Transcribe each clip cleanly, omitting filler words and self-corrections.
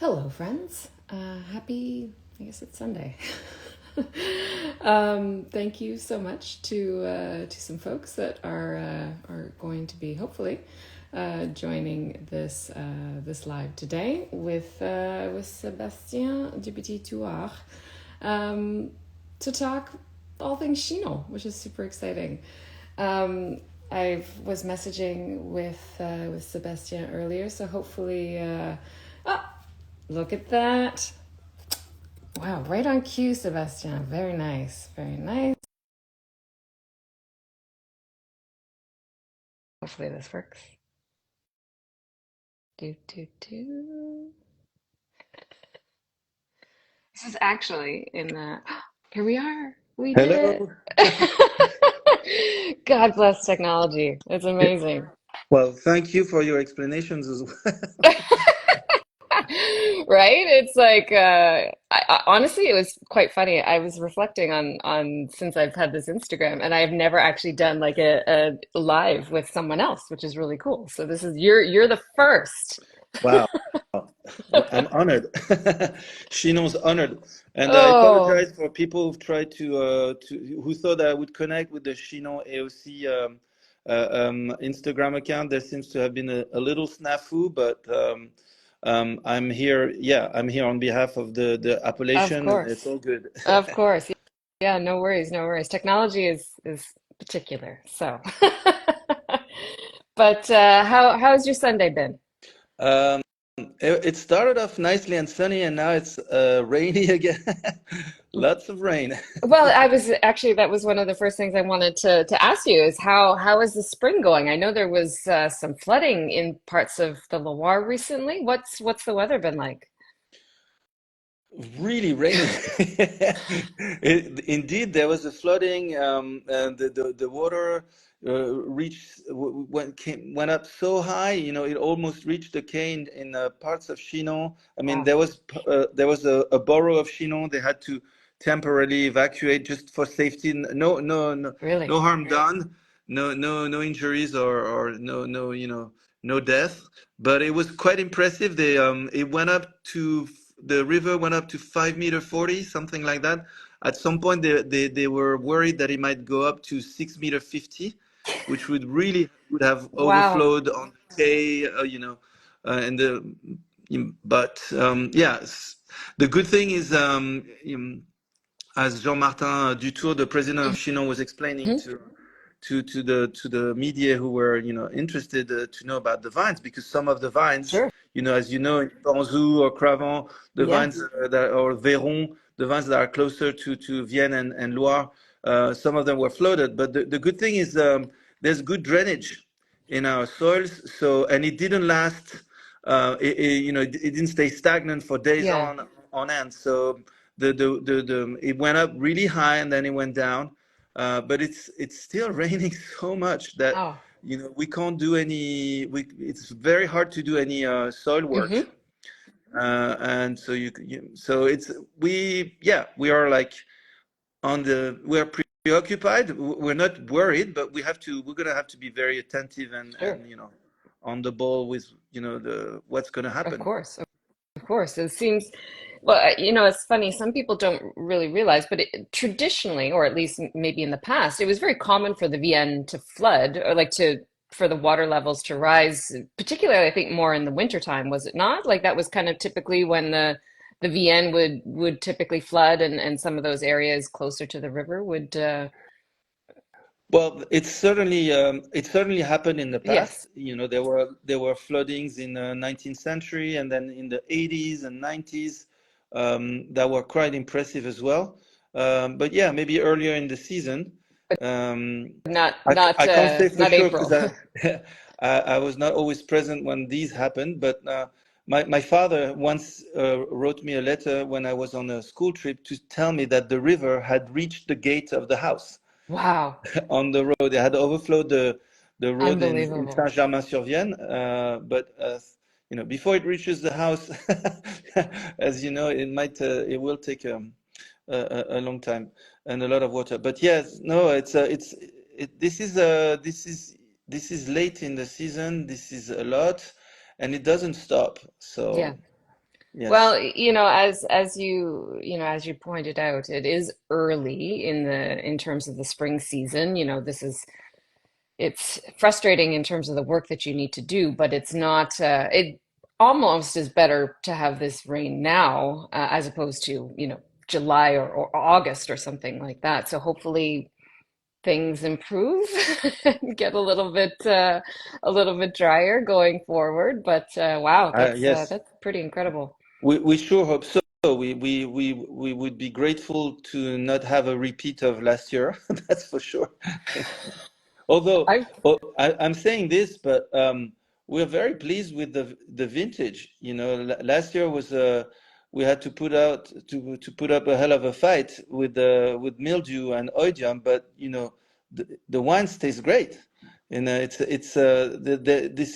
Hello, friends. Happy, I guess it's Sunday. Thank you so much to some folks that are going to be hopefully joining this live today with Sébastien du Petit Touar to talk all things Chinon, which is super exciting. I was messaging with Sébastien earlier, so hopefully. Look at that. Wow, right on cue, Sebastian. Very nice. Very nice. Hopefully this works. Do, do, do. This is actually in the. Here we are. We did Hello. it. God bless technology. It's Yeah, amazing. well, thank you for your explanations as well. Right? It's like honestly, it was quite funny. I was reflecting on since I've had this Instagram, and I've never actually done like a live with someone else, which is really cool. So this is you're the first. Wow. Well, I'm honored. Chinon's honored, and I Oh, apologize for people who've tried to who thought I would connect with the Chinon AOC Instagram account. There seems to have been a little snafu, but I'm here. Yeah, I'm here on behalf of the of appellation, and it's course. all good. Of course. Yeah, no worries, no worries. Technology is particular. So, but how's your Sunday been? Um, it started off nicely and sunny, and now it's rainy again. Lots of rain. Well, I was actually that was one of the first things I wanted to ask you is how is the spring going? I know there was some flooding in parts of the Loire recently. What's the weather been like? Really rainy. Indeed, there was a flooding, and the water went up so high, it almost reached the cane in parts of Chinon. I mean, Wow, there was a borough of Chinon. They had to temporarily evacuate just for safety. No, no, no, really? no harm done. No injuries or no death. But it was quite impressive. The river went up to 5 meter 40, something like that. At some point, they were worried that it might go up to 6 meter 50, which would have Wow. overflowed on the quay, and yes. The good thing is, as Jean-Martin Dutour, the president of Chinon, was explaining Mhm. to the media who were interested to know about the vines, because some of the vines, Sure. as you know, in Panzou or Cravant, the Yeah. vines or Véron, the vines that are closer to Vienne and Loire, some of them were flooded. But the good thing is, there's good drainage in our soils, so, and it didn't last. It didn't stay stagnant for days Yeah. on end. So it went up really high and then it went down. But it's still raining so much that Wow. we can't do any. It's very hard to do any soil work. Hmm. And so so it's we are like we are preoccupied. We're not worried, but we're gonna have to be very attentive Sure. and on the ball with the what's gonna Of happen. course. Of course. It seems, well, it's funny. Some people don't really realize, but traditionally, or at least maybe in the past, it was very common for the Vienne to flood or like for the water levels to rise, particularly, I think, more in the wintertime, was it not? Like that was kind of typically when the Vienne would typically flood and some of those areas closer to the river would, Well, it certainly happened in the yes. past. There were floodings in the 19th century, and then in the 80s and 90s, that were quite impressive as well. But yeah, maybe earlier in the season. Um, Not I can't say for not sure because April. I was not always present when these happened. But my father once wrote me a letter when I was on a school trip to tell me that the river had reached the gate of the house Wow. on the road. They had overflowed the road in Unbelievable. Saint-Germain-sur-Vienne, but before it reaches the house, as you know, it will take a long time and a lot of water. But yes, no, this is late in the season. This is a lot, and it doesn't stop. Yeah. So. Yes. Well, as you pointed out, it is early in terms of the spring season. This is it's frustrating in terms of the work that you need to do, but it's not, it almost is better to have this rain now, as opposed to, July or August or something like that. So hopefully things improve and get a little bit drier going forward. But wow, Yes, that's pretty incredible. we sure hope so. We would be grateful to not have a repeat of last year. That's for sure. Although, I I'm saying this, but we're very pleased with the vintage. Last year was we had to put up a hell of a fight with mildew and oidium, but the wine tastes great. This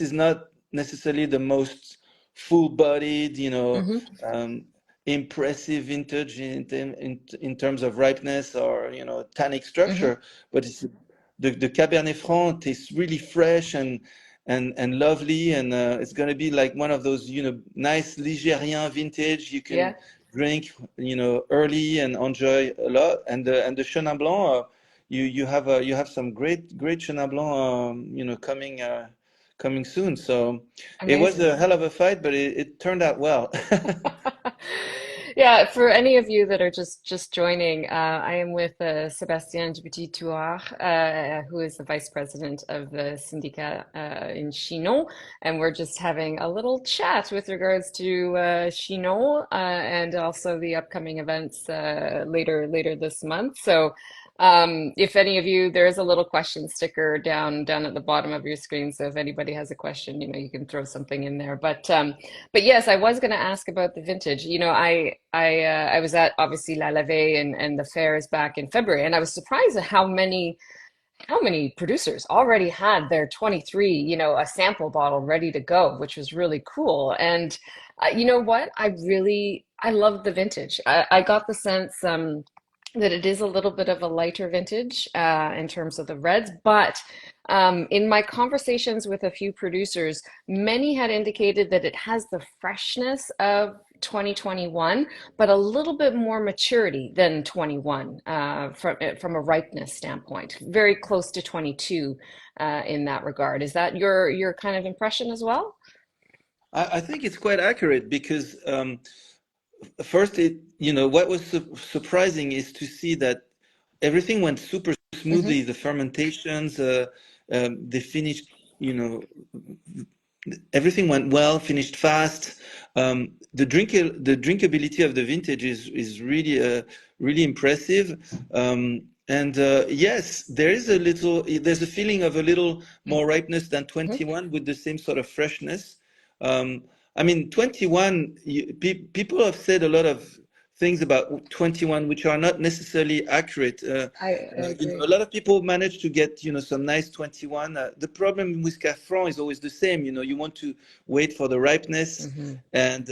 is not necessarily the most full-bodied, hmm um, impressive vintage in terms of ripeness or tannic hmm structure, but the Cabernet Franc tastes really fresh and lovely, and it's going to be like one of those nice Ligérien vintage you Yeah, can drink early and enjoy a lot. And the Chenin Blanc, you have some great Chenin Blanc coming soon. So it was amazing. a hell of a fight, but it turned out well. Yeah, for any of you that are just joining, I am with Sébastien Petit-Touard, who is the vice president of the syndicat in Chinon, and we're just having a little chat with regards to Chinon and also the upcoming events later this month. So, if any of you, there is a little question sticker down at the bottom of your screen. So if anybody has a question, you can throw something in there. But yes, I was going to ask about the vintage. I was at obviously La Lave and the fair is back in February, and I was surprised at how many producers already had their 23, a sample bottle ready to go, which was really cool. And you know what? I love the vintage. I got the sense that it is a little bit of a lighter vintage in terms of the reds, but in my conversations with a few producers, many had indicated that it has the freshness of 2021, but a little bit more maturity than 21 from a ripeness standpoint, very close to 22 in that regard. Is that your kind of impression as well? I think it's quite accurate because first, what was surprising is to see that everything went super Hmm smoothly. The fermentations, they finished, you know, everything went well, finished fast. The drinkability of the vintage is really impressive. And yes, there's a feeling of a little more ripeness than hmm 21 with the same sort of freshness. Um, I mean, 21, people have said a lot of things about 21 which are not necessarily accurate. I A agree. lot of people manage to get, some nice 21. The problem with Cafran is always the same. You want to wait for the ripeness, hmm and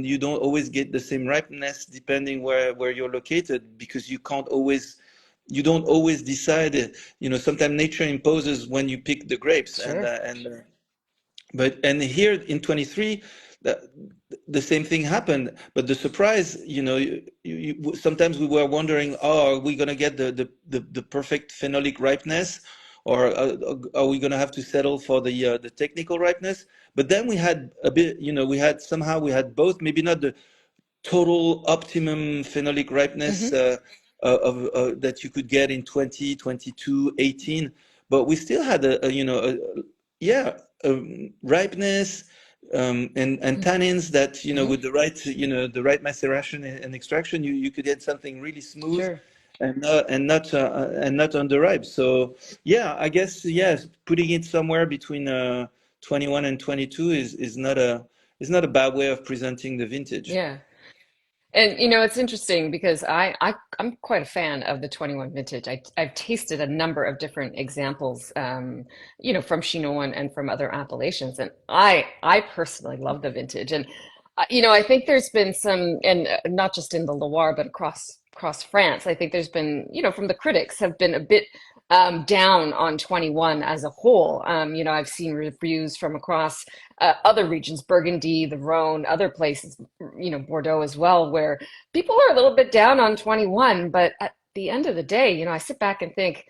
you don't always get the same ripeness depending where you're located because you don't always decide. Sometimes nature imposes when you pick the grapes, Sure. and here in 23, the same thing happened. But the surprise, sometimes we were wondering, oh, are we going to get the perfect phenolic ripeness, or are we going to have to settle for the technical ripeness? But then we had a bit, we had both, maybe not the total optimum phenolic ripeness hmm that you could get in 20, 22, 18, but we still had yeah, ripeness, and tannins that hmm with the right maceration and extraction, you could get something really smooth Sure. and not underripe. So yeah, I guess yes, putting it somewhere between 21 and 22 is not a bad way of presenting the vintage. Yeah. And it's interesting because I'm quite a fan of the 21 vintage. I've tasted a number of different examples, from Chinon and from other appellations, and I personally love the vintage. And I think there's been some, and not just in the Loire, but across France. I think there's been, from the critics have been a bit down on 21 as a whole. I've seen reviews from across other regions, Burgundy, the Rhone, other places, Bordeaux as well, where people are a little bit down on 21. But at the end of the day, I sit back and think,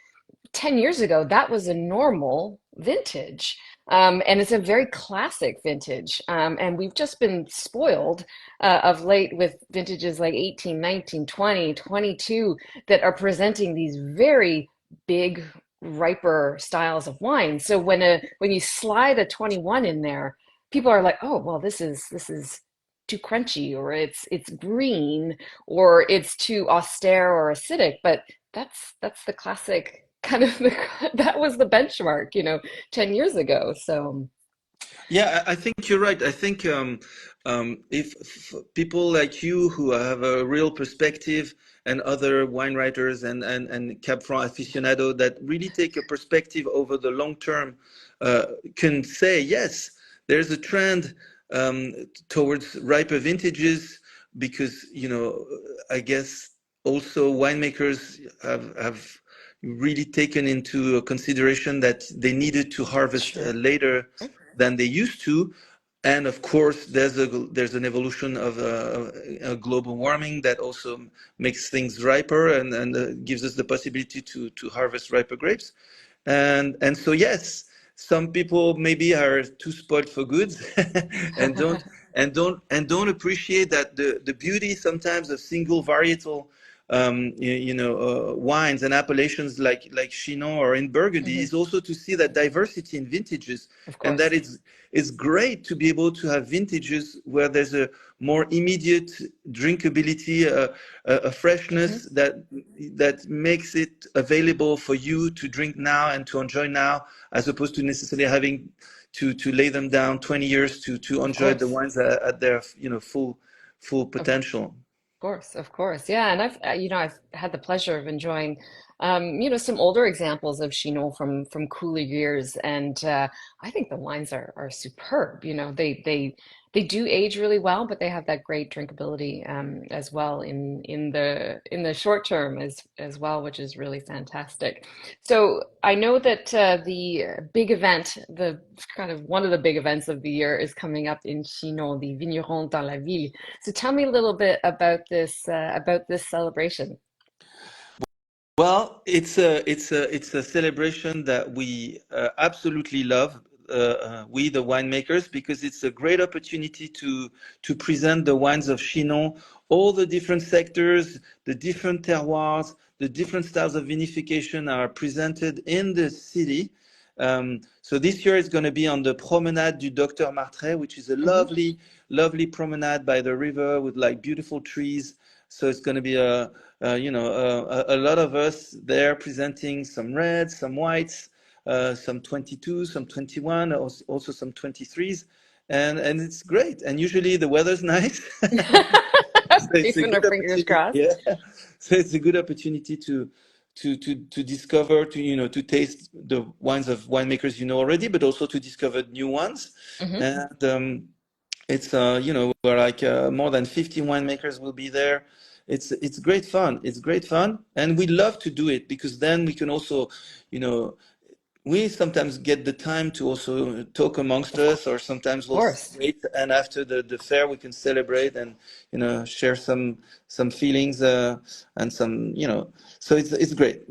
10 years ago, that was a normal vintage. And it's a very classic vintage. And we've just been spoiled of late with vintages like 18, 19, 20, 22 that are presenting these very big, riper styles of wine. So when you slide a 21 in there, people are like, oh, well, this is too crunchy, or it's green, or it's too austere or acidic. But that's the classic kind of that was the benchmark, 10 years ago. So, Yeah, I think you're right. I think if people like you who have a real perspective, and other wine writers and Cab Franc aficionado that really take a perspective over the long term, uh, can say, yes, there's a trend towards riper vintages because, I guess also winemakers have really taken into consideration that they needed to harvest sure. later than they used to. And of course, there's an evolution of global warming that also makes things riper and gives us the possibility to harvest riper grapes. And so yes, some people maybe are too spoiled for goods and don't appreciate that the beauty sometimes of single varietal wines and appellations like Chinon or in Burgundy Hmm. is also to see that diversity in vintages, Of and that course. it's great to be able to have vintages where there's a more immediate drinkability, a freshness Hmm. that makes it available for you to drink now and to enjoy now, as opposed to necessarily having to lay them down 20 years to Of enjoy the course. wines at their full Of potential. course, of course. Yeah, and I've had the pleasure of enjoying, some older examples of Chinon from cooler years, and I think the wines are superb. They do age really well, but they have that great drinkability as well in the short term as well, which is really fantastic. So I know that the big event, the kind of one of the big events of the year, is coming up in Chinon, the Vignerons dans la Ville. So tell me a little bit about this celebration. Well, it's a celebration that we absolutely love. We the winemakers, because it's a great opportunity to present the wines of Chinon, all the different sectors, the different terroirs, the different styles of vinification are presented in the city. So this year it's going to be on the Promenade du Docteur Martret, which is a Hmm. lovely promenade by the river with like beautiful trees. So it's going to be a lot of us there presenting some reds, some whites, some 22, some 21, also some 23s, and it's great. And usually the weather's nice, so it's a Keeping our good fingers opportunity. crossed. Yeah, so it's a good opportunity to discover, to taste the wines of winemakers already, but also to discover new ones. Hmm. And it's we're like more than 50 winemakers will be there. It's great fun. It's great fun, and we love to do it because then we can also, you know, we sometimes get the time to also talk amongst Of us, or sometimes we'll course. wait, and after the fair we can celebrate and share some feelings and some So it's great.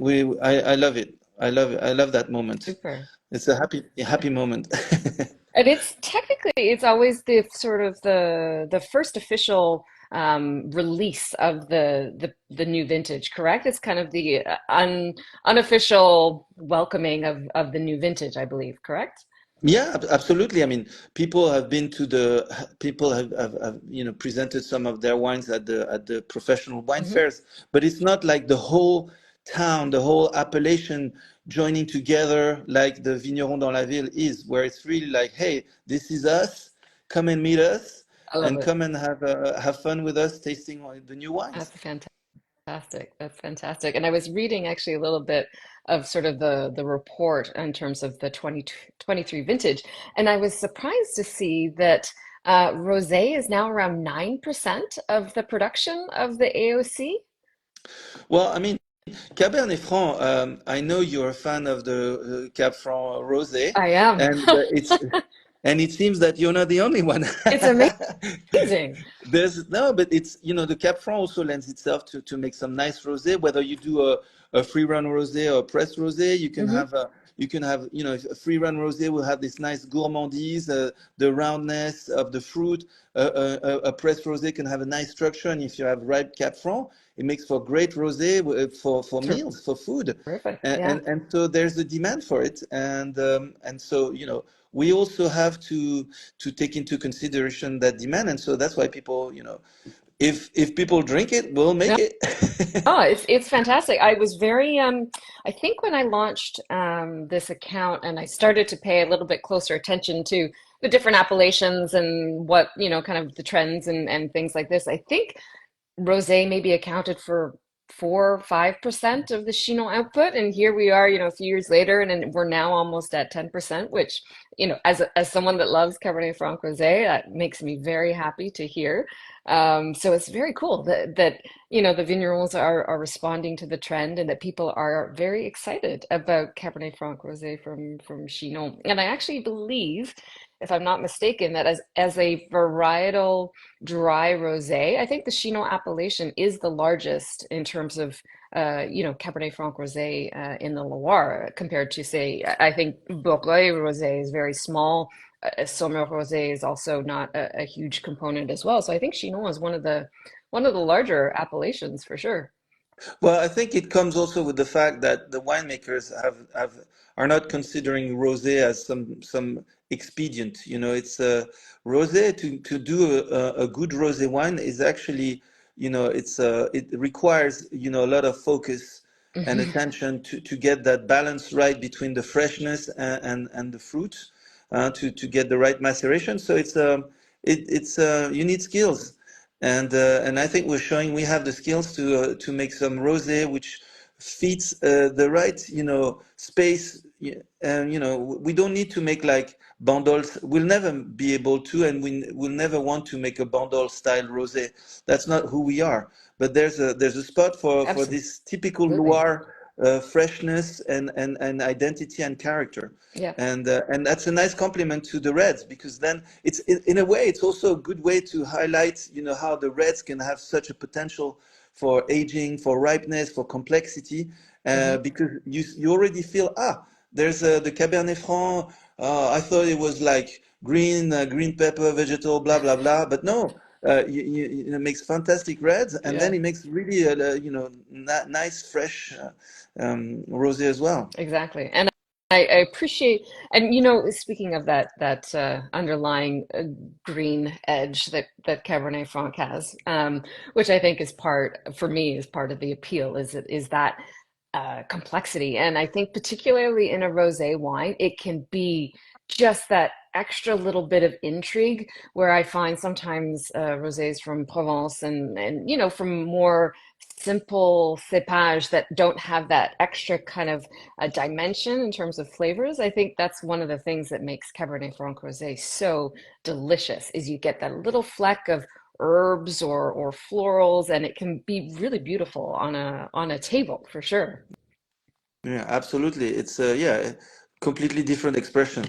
I love it. I love it. I love that moment. Super. It's a happy moment. And it's always the sort of the first official release of the new vintage, correct? It's kind of the unofficial welcoming of the new vintage, I believe, correct? Yeah, absolutely. I mean, people have presented some of their wines at the professional wine Hmm. fairs, but it's not like the whole town, the whole appellation joining together like the Vigneron dans la Ville is, where it's really like, hey, this is us. Come and meet us, I love and it. come and have fun with us tasting the new wines. That's fantastic. That's fantastic. And I was reading actually a little bit of sort of the report in terms of the 2023 vintage, and I was surprised to see that rosé is now around 9% of the production of the AOC. Well, I mean. Cabernet Franc, I know you're a fan of the Cab Franc Rosé, I am. and and it seems that you're not the only one. It's amazing. There's no, but it's the Cab Franc also lends itself to make some nice rosé. Whether you do a free run rosé or a pressed rosé, Hmm. you can have a free run rosé will have this nice gourmandise, the roundness of the fruit. A pressed rosé can have a nice structure, and if you have ripe Cab Franc, it makes for great rosé for meals, for food, Terrific. and, Yeah. and so there's a demand for it, and so we also have to take into consideration that demand, and so that's why people, if people drink it, we'll make it. Oh, it's fantastic. I was very I think when I launched this account and I started to pay a little bit closer attention to the different appellations and what, kind of the trends and things like this, I think rosé maybe accounted for 4 or 5% of the Chinon output, and here we are, a few years later, and then we're now almost at 10%, which, as someone that loves Cabernet Franc rosé, that makes me very happy to hear. So it's very cool that the vignerons are responding to the trend and that people are very excited about Cabernet Franc rosé from Chinon. And I actually believe, if I'm not mistaken, that as a varietal dry rosé. I think the Chinon appellation is the largest in terms of Cabernet Franc rosé in the Loire compared to, say, I think Bourgogne rosé is very small. Saumur-Rosé is also not a huge component as well. So I think Chinon is one of the larger appellations for sure. Well, I think it comes also with the fact that the winemakers are not considering rosé as some expedient. It's a rosé to do a good rosé wine is actually, it requires a lot of focus and Hmm. attention to get that balance right between the freshness and the fruit, to get the right maceration. So it's you need skills, and I think we're showing we have the skills to make some rosé which fits the right space. And we don't need to make like bandoles. We'll never be able to, and we will never want to make a bandol style rosé. That's not who we are. But there's a spot for this typical Absolutely. Loire freshness and identity and character. Yeah. And that's a nice compliment to the reds, because then in a way it's also a good way to highlight how the reds can have such a potential for aging, for ripeness, for complexity, Hmm. because you already feel, there's the Cabernet Franc. I thought it was like green pepper vegetal, blah blah blah, but no. It makes fantastic reds, and then Yeah. it makes really nice fresh rosé as well. Exactly. And I appreciate, and speaking of that underlying green edge that Cabernet Franc has, which I think is for me, is part of the appeal, is that complexity. And I think particularly in a rosé wine, it can be just that extra little bit of intrigue where I find sometimes rosés from Provence and from more simple cépage that don't have that extra kind of dimension in terms of flavors. I think that's one of the things that makes Cabernet Franc rosé so delicious is you get that little fleck of herbs or florals, and it can be really beautiful on a table for sure. Yeah, absolutely. It's yeah, completely different expression.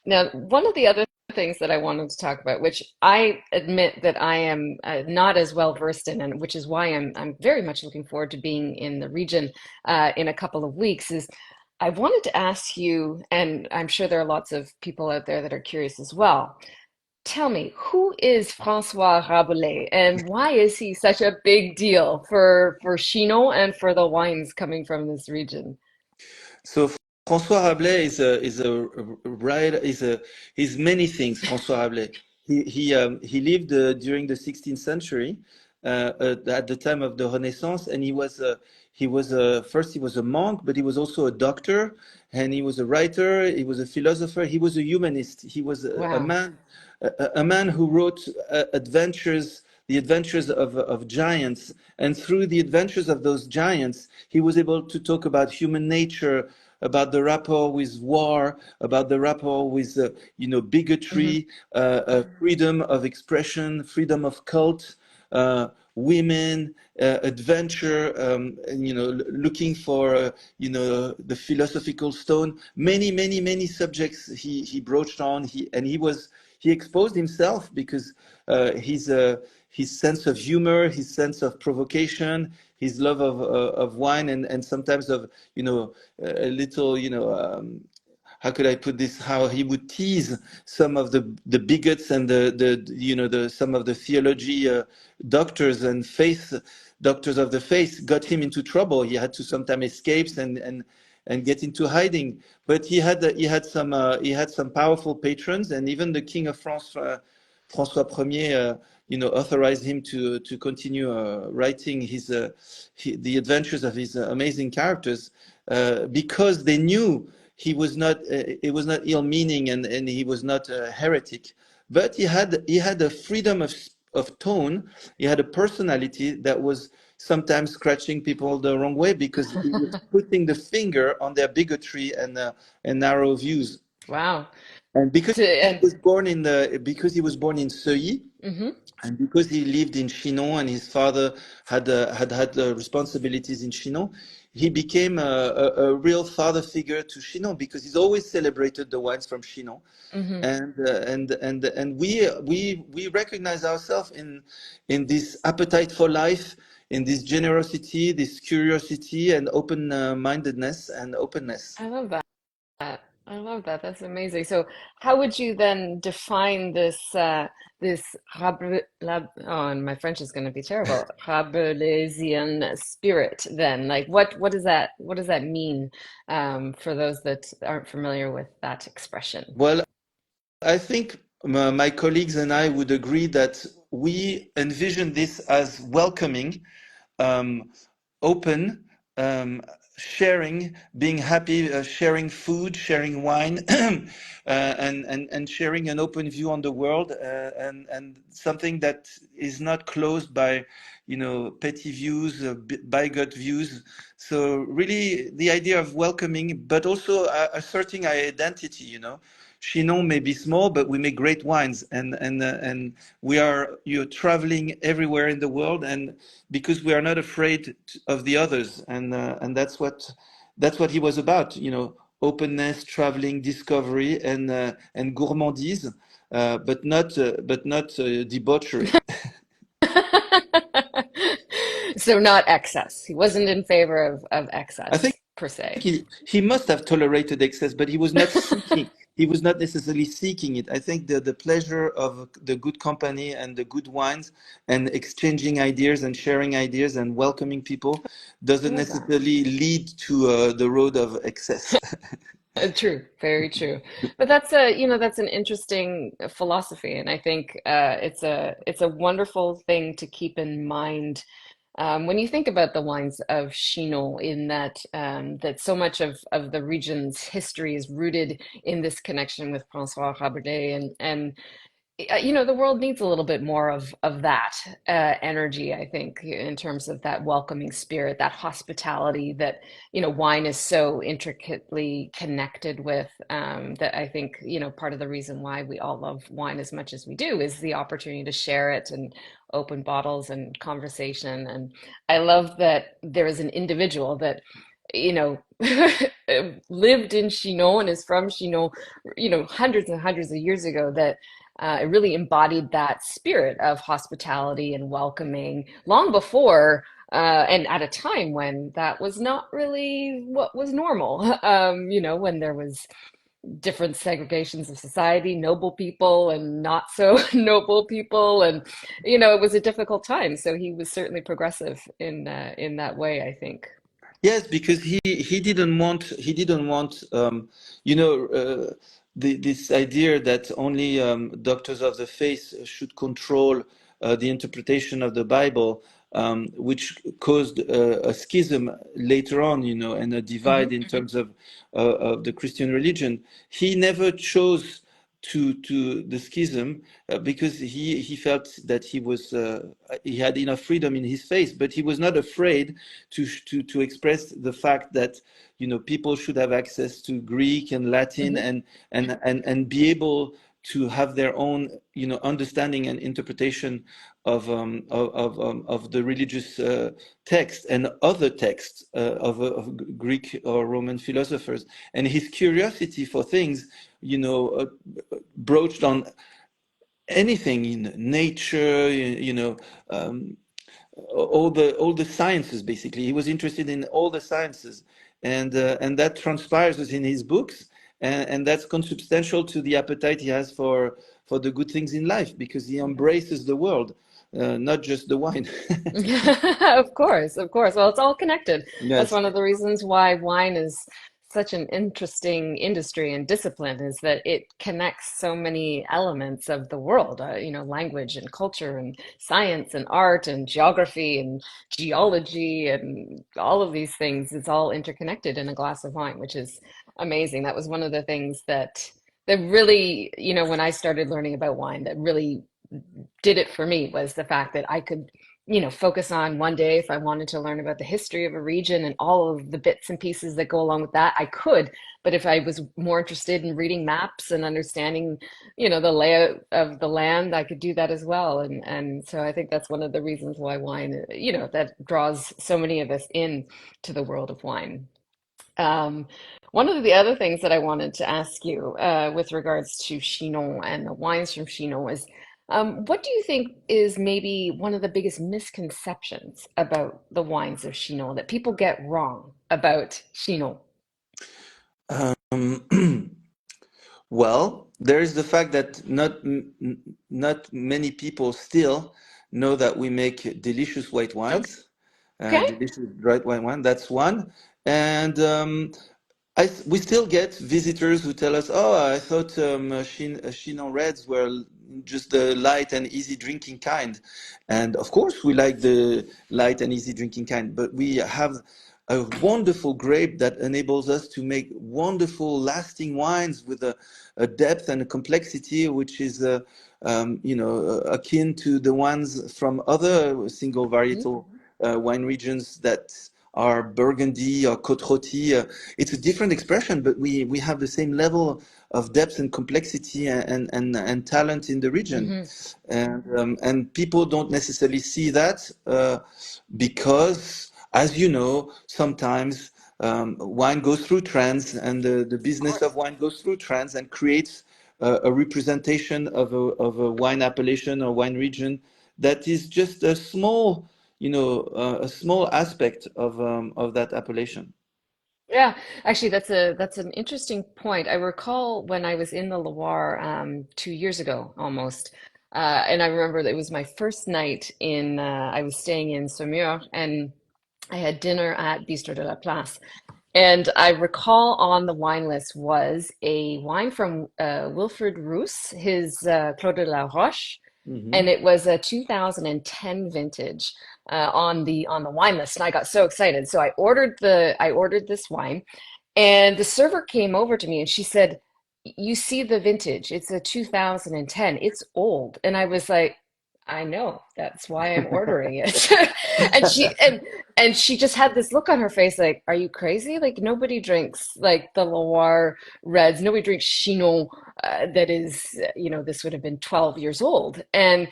Now, one of the other things that I wanted to talk about, which I admit that I am not as well versed in, and which is why I'm very much looking forward to being in the region in a couple of weeks, is I wanted to ask you, and I'm sure there are lots of people out there that are curious as well. Tell me, who is François Rabelais, and why is he such a big deal for Chinon and for the wines coming from this region? So François Rabelais is a writer, he's many things. François Rabelais. He lived during the 16th century, at the time of the Renaissance, and first he was a monk, but he was also a doctor, and he was a writer. He was a philosopher. He was a humanist. He was Wow. a man who wrote adventures. The adventures of giants, and through the adventures of those giants, he was able to talk about human nature, about the rapport with war, about the rapport with Hmm. bigotry, freedom of expression, freedom of cult, women, adventure, and, looking for, the philosophical stone. Many subjects he broached on. He exposed himself because his sense of humor, his sense of provocation, his love of wine, and sometimes of a little how could I put this? How he would tease some of the bigots and the some of the theology doctors and faith doctors of the faith got him into trouble. He had to sometimes escape and get into hiding. But he had some powerful patrons, and even the King of France, François Ier, authorized him to continue writing the adventures of his amazing characters because they knew he was not it was not ill-meaning, and he was not a heretic, but he had a freedom of tone. He had a personality that was sometimes scratching people the wrong way because he was putting the finger on their bigotry and narrow views. Wow. And because he And was born in Seuilly, mm-hmm. and because he lived in Chinon and his father had responsibilities in Chinon, he became a real father figure to Chinon because he's always celebrated the wines from Chinon. Mm-hmm. And we recognize ourselves in this appetite for life, in this generosity, this curiosity, and open-mindedness and openness. I love that. I love that. That's amazing. So, how would you then define this and my French is going to be terrible, Rabelaisian spirit then? Like, what does that mean for those that aren't familiar with that expression? Well, I think my colleagues and I would agree that we envision this as welcoming, open, sharing, being happy, sharing food, sharing wine, and sharing an open view on the world, and something that is not closed by, petty views, bigot views. So really, the idea of welcoming, but also asserting our identity. Chinon may be small, but we make great wines, and we are traveling everywhere in the world, and because we are not afraid of the others, and that's what he was about, openness, traveling, discovery, and gourmandise, but not debauchery. So not excess. He wasn't in favor of I excess think per se. he must have tolerated excess, but he was not seeking. He was not necessarily seeking it. I think the pleasure of the good company and the good wines and exchanging ideas and sharing ideas and welcoming people I doesn't love that. necessarily lead to the road of excess. True, very true. But that's an interesting philosophy, and I think it's a wonderful thing to keep in mind when you think about the wines of Chinon, in that so much of the region's history is rooted in this connection with François Rabelais, and the world needs a little bit more of that energy, I think, in terms of that welcoming spirit, that hospitality that wine is so intricately connected with. That I think part of the reason why we all love wine as much as we do is the opportunity to share it and open bottles and conversation. And I love that there is an individual that you know lived in Chinon and is from Chinon, hundreds and hundreds of years ago, that it really embodied that spirit of hospitality and welcoming long before, and at a time when that was not really what was normal. When there was different segregations of society, noble people and not so noble people, and it was a difficult time. So he was certainly progressive in that way, I think. Yes, because he didn't want this idea that only doctors of the faith should control the interpretation of the Bible, which caused a schism later on, and a divide in terms of the Christian religion. He never chose to the schism because he felt that he had enough freedom in his faith, but he was not afraid to express the fact that people should have access to Greek and Latin, Hmm. and be able to have their own, understanding and interpretation of the religious text and other texts of Greek or Roman philosophers. And his curiosity for things, broached on anything in nature, um, all the sciences. Basically, he was interested in all the sciences, and that transpires in his books, and that's consubstantial to the appetite he has for the good things in life, because he embraces the world, not just the wine. Of course, of course. Well, it's all connected. That's Yes. one of the reasons why wine is such an interesting industry and discipline, is that it connects so many elements of the world, language and culture and science and art and geography and geology and all of these things. It's all interconnected in a glass of wine, which is amazing. That was one of the things that really, when I started learning about wine, that really did it for me, was the fact that I could, focus on one day if I wanted to learn about the history of a region and all of the bits and pieces that go along with that, I could. But if I was more interested in reading maps and understanding, the layout of the land, I could do that as well. And so I think that's one of the reasons why wine, that draws so many of us in to the world of wine. Um, One of the other things that I wanted to ask you with regards to Chinon and the wines from Chinon is, what do you think is maybe one of the biggest misconceptions about the wines of Chinon that people get wrong about Chinon? Um, well, there is the fact that not many people still know that we make delicious white wines, Okay. delicious bright white wine. That's one. And we still get visitors who tell us, "Oh, I thought Chinon Reds were just the light and easy drinking kind." And of course, we like the light and easy drinking kind, but we have a wonderful grape that enables us to make wonderful, lasting wines with a depth and a complexity which is, akin to the ones from other single varietal wine regions that are Burgundy or cont'd. It's a different expression, but we have the same level of depth and complexity and talent in the region, Mm-hmm. and people don't necessarily see that because, as you know, sometimes wine goes through trends, and the business of wine goes through trends and creates a representation of a wine appellation or wine region that is just a small, a small aspect of that appellation. Yeah, actually, that's an interesting point. I recall when I was in the Loire 2 years ago almost, and I remember that it was my first night in. I was staying in Saumur, and I had dinner at Bistro de la Place. And I recall on the wine list was a wine from Wilfred Roos, his Clos de la Roche, and Hmm. it was a 2010 vintage on the wine list, and I got so excited. So I ordered this wine, and the server came over to me and she said, "You see the vintage? It's a 2010. It's old." And I was like, "I know. That's why I'm ordering it." And she just had this look on her face like, "Are you crazy? Like nobody drinks like the Loire Reds. Nobody drinks Chinon that is, this would have been 12 years old." And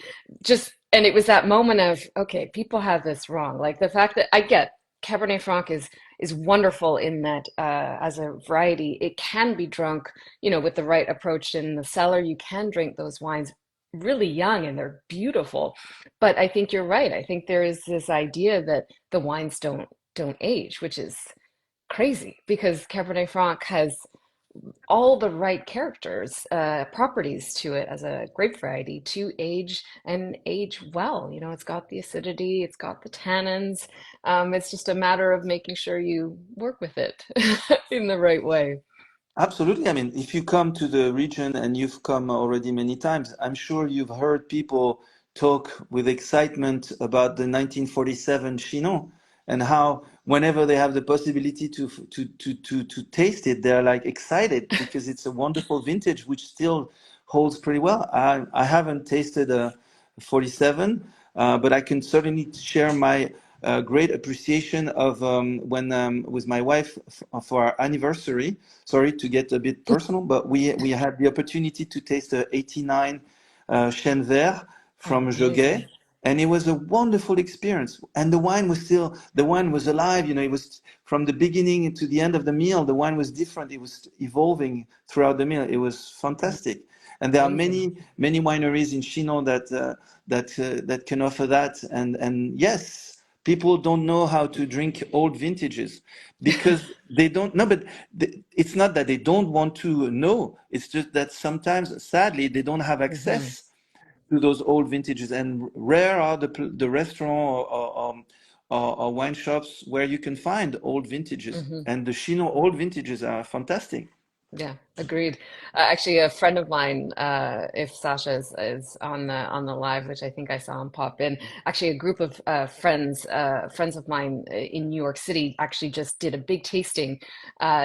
it was that moment of, okay, people have this wrong. Like the fact that I get Cabernet Franc is wonderful in that as a variety, it can be drunk, with the right approach in the cellar. You can drink those wines really young and they're beautiful. But I think you're right. I think there is this idea that the wines don't age, which is crazy because Cabernet Franc has all the right characters, properties to it as a grape variety to age and age well. It's got the acidity, it's got the tannins. It's just a matter of making sure you work with it in the right way. Absolutely. I mean, if you come to the region, and you've come already many times, I'm sure you've heard people talk with excitement about the 1947 Chinon, and how whenever they have the possibility to taste it, they're like excited because it's a wonderful vintage which still holds pretty well. I haven't tasted a 47, but I can certainly share my great appreciation of when with my wife for our anniversary. Sorry to get a bit personal, but we had the opportunity to taste the 89 Chêne Vert from Joguet. Amazing. And it was a wonderful experience. And the wine was alive. It was from the beginning to the end of the meal. The wine was different. It was evolving throughout the meal. It was fantastic. And there are Amazing. many wineries in Chinon that can offer that. And yes, people don't know how to drink old vintages because they don't know. But it's not that they don't want to know. It's just that sometimes, sadly, they don't have Hmm. access to those old vintages, and rare are the restaurant or wine shops where you can find old vintages. Hmm. And the Chinon old vintages are fantastic. Yeah, agreed. Actually, a friend of mine, if Sasha is on the live, which I think I saw him pop in. Actually, a group of friends of mine in New York City, actually just did a big tasting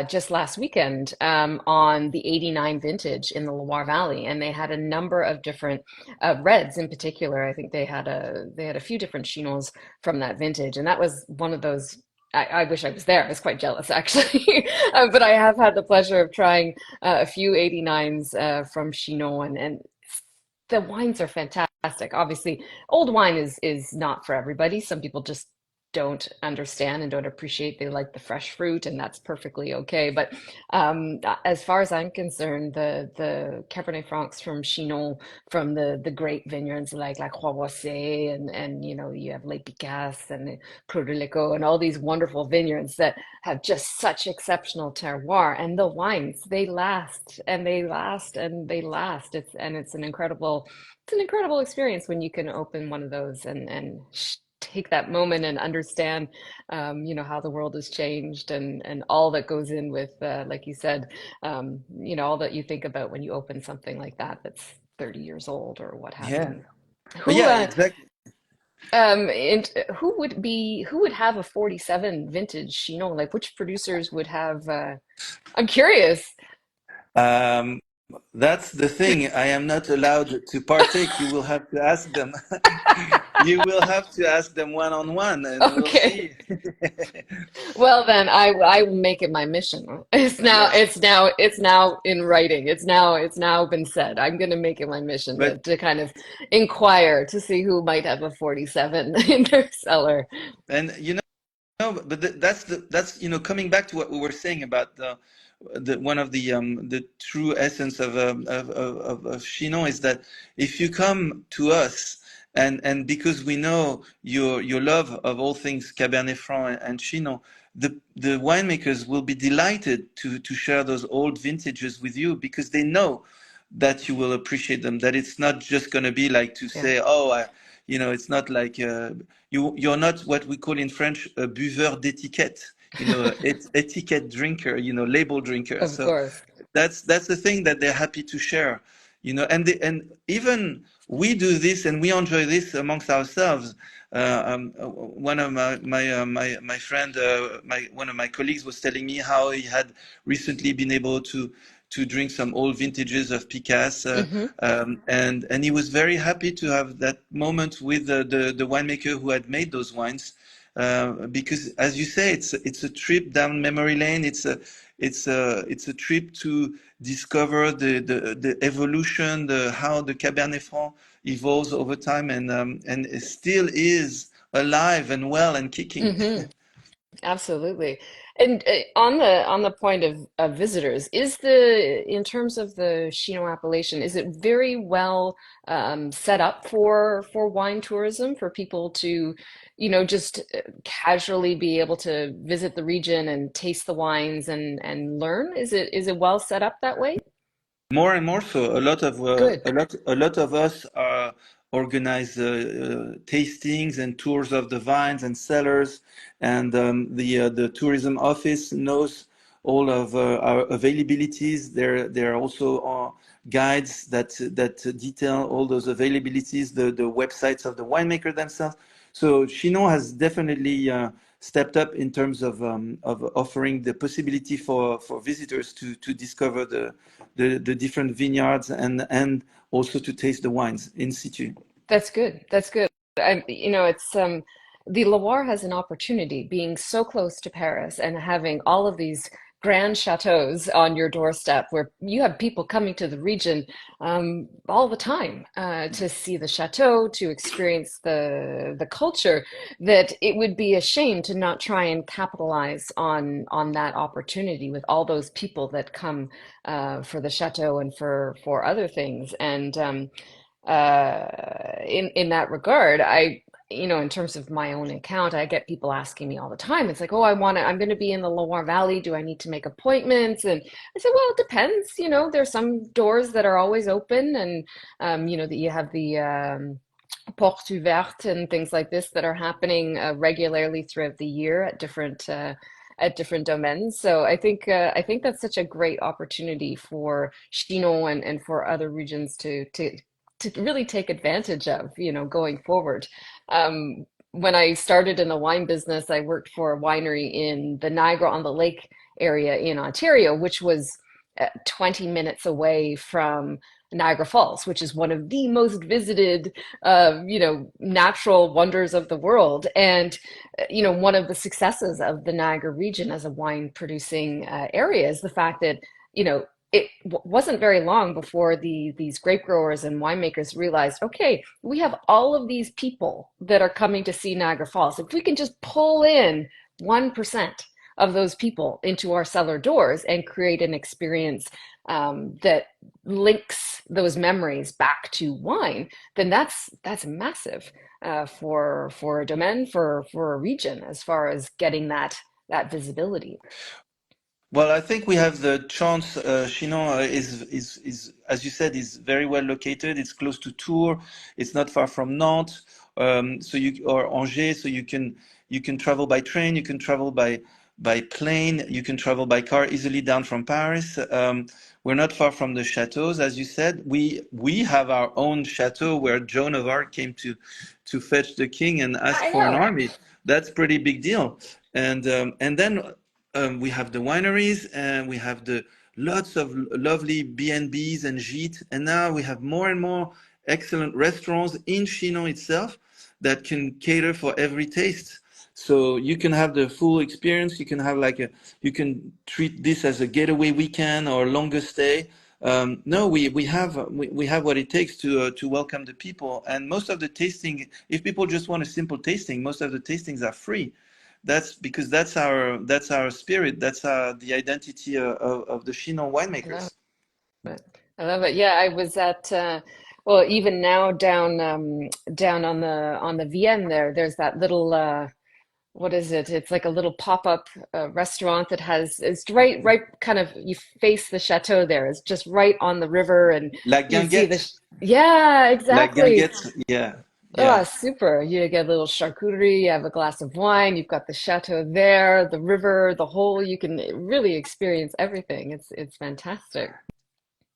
just last weekend on the '89 vintage in the Loire Valley, and they had a number of different reds in particular. I think they had a few different Chinons from that vintage, and that was one of those. I wish I was there. I was quite jealous, actually. But I have had the pleasure of trying a few '89s from Chinon, and the wines are fantastic. Obviously, old wine is not for everybody. Some people just don't understand and don't appreciate. They like the fresh fruit, and that's perfectly okay. But as far as I'm concerned, the Cabernet Francs from Chinon, from the great vineyards like La Croix Rosé, and you have Les Picasses and Clos de l'Echo and all these wonderful vineyards that have just such exceptional terroir, and the wines, they last and they last and they last. It's an incredible experience when you can open one of those and take that moment and understand, how the world has changed and all that goes in with, like you said, all that you think about when you open something like that that's 30 years old or what have Yeah, you. Who, yeah, uh, exactly. and who would have a 47 vintage, like which producers would have, I'm curious. Um, that's the thing. I am not allowed to partake. You will have to ask them. You will have to ask them one on one, and we'll Okay. see. Well, then I will make it my mission. It's now Yes, it's now it's now in writing. It's now been said. I'm going to make it my mission to, but to kind of inquire to see who might have a 47 in their cellar. and no, but that's coming back to what we were saying about the one of the true essence of Chinon is that if you come to us and because we know your love of all things Cabernet Franc and Chinon, the winemakers will be delighted to share those old vintages with you because they know that you will appreciate them. That it's not just going to be like to Yeah, say, oh, it's not like you're not what we call in French a buveur d'étiquette, etiquette drinker, label drinker. of So course. that's the thing that they're happy to share, and even we do this and we enjoy this amongst ourselves. One of my friend, one of my colleagues was telling me how he had recently been able to drink some old vintages of Picasso, Hmm. and he was very happy to have that moment with the winemaker who had made those wines, because, as you say, it's a trip down memory lane. It's a trip to discover the evolution, the how the Cabernet Franc evolves over time, and it still is alive and well and kicking. Hmm. Absolutely. And on the point of visitors, in terms of the Chino appellation, is it very well set up for wine tourism for people to, just casually be able to visit the region and taste the wines and learn? Is it well set up that way? More and more so. Good. A lot of us organize tastings and tours of the vines and cellars, and the tourism office knows all of our availabilities. There are also guides that detail all those availabilities, the websites of the winemaker themselves. So Chinon has definitely stepped up in terms of offering the possibility for visitors to discover the different vineyards and also to taste the wines in situ. That's good. That's good. It's the Loire has an opportunity being so close to Paris and having all of these grand chateaus on your doorstep where you have people coming to the region all the time to see the chateau, to experience the culture, that it would be a shame to not try and capitalize on that opportunity with all those people that come for the chateau and for other things. And in that regard, in terms of my own account, I get people asking me all the time. It's like, oh, I'm going to be in the Loire Valley. Do I need to make appointments? And I said, well, it depends. There's some doors that are always open, and that you have the portes ouvertes and things like this that are happening regularly throughout the year at different domains. So I think that's such a great opportunity for Chinon and for other regions to really take advantage of, going forward. When I started in the wine business, I worked for a winery in the Niagara-on-the-Lake area in Ontario, which was 20 minutes away from Niagara Falls, which is one of the most visited, natural wonders of the world. And, one of the successes of the Niagara region as a wine producing area is the fact that, it wasn't very long before these grape growers and winemakers realized, okay, we have all of these people that are coming to see Niagara Falls. If we can just pull in 1% of those people into our cellar doors and create an experience that links those memories back to wine, then that's massive for a domain, for a region, as far as getting that visibility. Well, I think we have the chance. Chinon is, as you said, is very well located. It's close to Tours. It's not far from Nantes. Or Angers. So you can travel by train. You can travel by plane. You can travel by car easily down from Paris. We're not far from the chateaus, as you said. We have our own chateau where Joan of Arc came to fetch the king and ask I for an know. army. That's pretty big deal. And then we have the wineries, and we have the lots of lovely B&Bs and gîtes, and now we have more and more excellent restaurants in Chinon itself that can cater for every taste. So you can have the full experience. You can have you can treat this as a getaway weekend or longer stay. No, we have what it takes to welcome the people. And most of the tasting, if people just want a simple tasting, most of the tastings are free. That's because that's our spirit. That's the identity of the Chinon I love winemakers. it. I love it. Yeah, I was at well, even now down on the Vienne there. There's that little what is it? It's like a little pop-up restaurant that it's right kind of, you face the chateau there. It's just right on the river, and La you see guinguette, yeah, la exactly. guinguette. Yeah, Oh, yeah. super. You get a little charcuterie, you have a glass of wine, you've got the chateau there, the river, the whole, you can really experience everything. It's fantastic.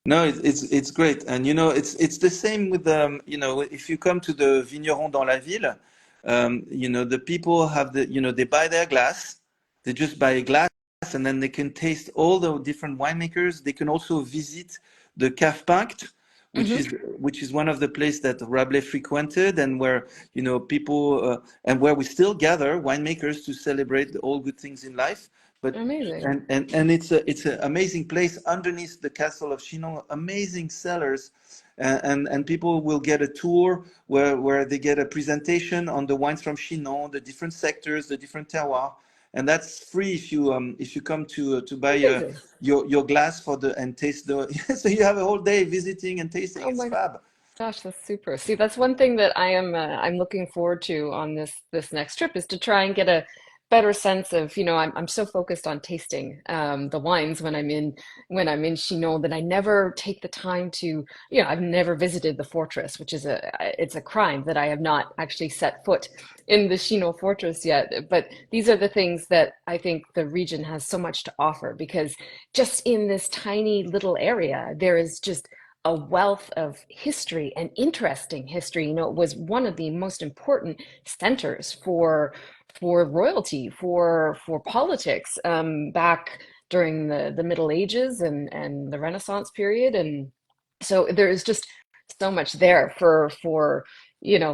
No, it's great, and it's the same with if you come to the Vignerons dans la Ville, the people have they buy their glass, they just buy a glass, and then they can taste all the different winemakers. They can also visit the Cave Pact, which Hmm. is which is one of the places that Rabelais frequented, and where people and where we still gather winemakers to celebrate all good things in life. But Amazing. and it's an amazing place underneath the castle of Chinon. Amazing cellars, and people will get a tour where they get a presentation on the wines from Chinon, the different sectors, the different terroirs, and that's free if you come to buy Amazing. your glass and taste the. So you have a whole day visiting and tasting. Oh It's my fab. gosh, that's super. See, that's one thing that I'm looking forward to on this next trip, is to try and get a better sense of, I'm so focused on tasting the wines when I'm in Chinon, that I never take the time to, I've never visited the fortress, which is it's a crime that I have not actually set foot in the Chinon fortress yet. But these are the things that I think the region has so much to offer, because just in this tiny little area, there is just a wealth of history and interesting history. It was one of the most important centers for royalty, for politics, back during the Middle Ages and the Renaissance period. And so there is just so much there for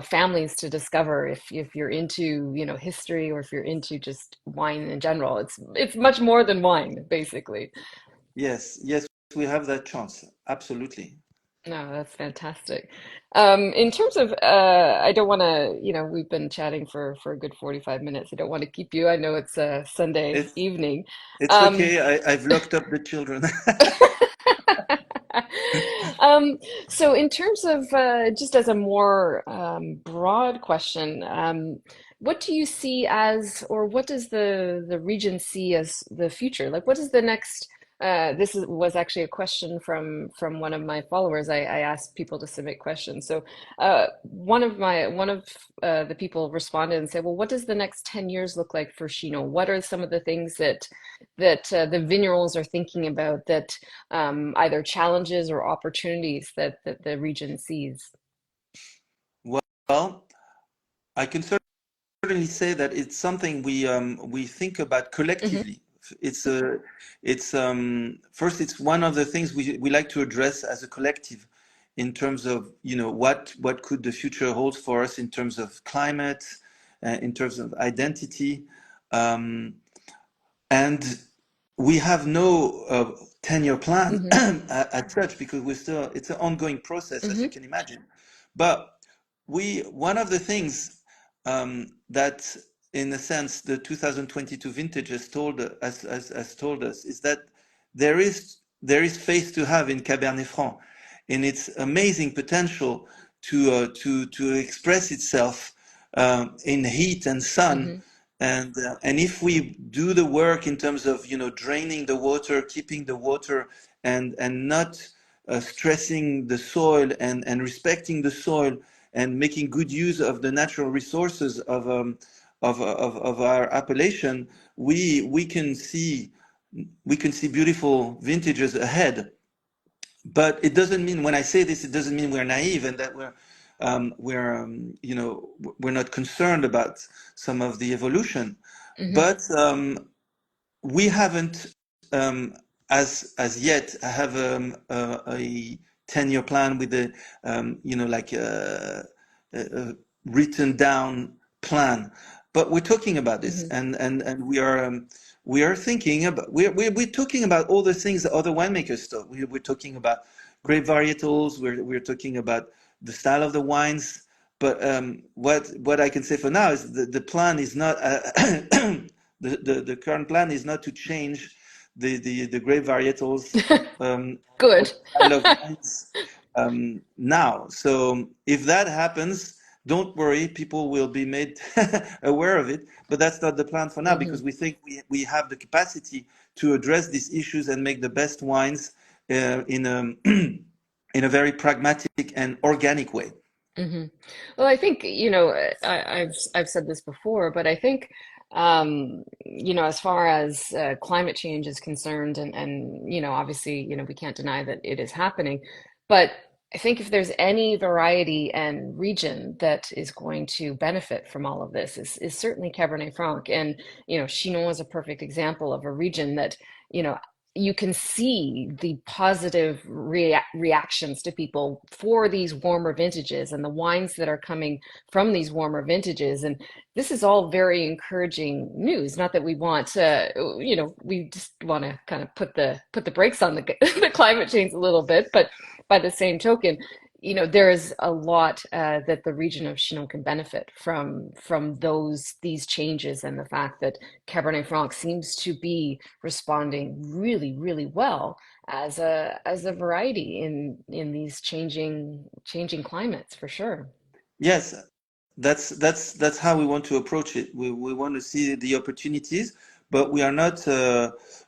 families to discover if you're into history, or if you're into just wine in general. It's much more than wine, basically. Yes, yes, we have that chance. Absolutely. No, that's fantastic. In terms of, I don't want to, we've been chatting for a good 45 minutes. I don't want to keep you. I know it's a Sunday It's evening. it's Um, okay. I've locked up the children. Um, so in terms of just as a more broad question, what do you see as, or what does the region see as the future? Like, what is the next? Was actually a question from one of my followers. I asked people to submit questions. So one of the people responded and said, "Well, what does the next 10 years look like for Chinon? What are some of the things that the vignerons are thinking about, that either challenges or opportunities that the region sees?" Well, I can certainly say that it's something we think about Hmm. collectively. It's a it's first it's one of the things we like to address as a collective in terms of what could the future hold for us in terms of climate, in terms of identity. Um, and we have no 10-year plan Hmm. as such, because it's an ongoing process, as you Hmm. can imagine. But one of the things that, in a sense, the 2022 vintage has told us is that there is faith to have in Cabernet Franc, in its amazing potential to express itself in heat and sun. Hmm. And if we do the work in terms of draining the water, keeping the water, and not stressing the soil, and respecting the soil, and making good use of the natural resources of our appellation, we can see beautiful vintages ahead. But it doesn't mean, when I say this, it doesn't mean we're naive, and that we're not concerned about some of the evolution. Hmm. But we haven't, as yet, have a 10-year plan with like a written down plan. But we're talking about this, Hmm. and we are thinking about, we're talking about all the things that other winemakers talk. We're talking about grape varietals. We're talking about the style of the wines. But what I can say for now is the plan is not the current plan is not to change the grape varietals, or Good. style of wines now. So if that happens, don't worry, people will be made aware of it. But that's not the plan for now, Hmm. because we think we have the capacity to address these issues and make the best wines in a in a very pragmatic and organic way. Hmm. Well, I think, I've said this before, but I think, as far as climate change is concerned, and obviously, we can't deny that it is happening, but I think if there's any variety and region that is going to benefit from all of this, is certainly Cabernet Franc. And, Chinon is a perfect example of a region that, you know, you can see the positive reactions to people for these warmer vintages and the wines that are coming from these warmer vintages. And this is all very encouraging news. Not that we want to, we just want to kind of put the brakes on the the climate change a little bit, but by the same token, there is a lot that the region of Chinon can benefit from these changes, and the fact that Cabernet Franc seems to be responding really, really well as a variety in these changing climates, for sure. Yes, that's how we want to approach it. We want to see the opportunities, but we are not.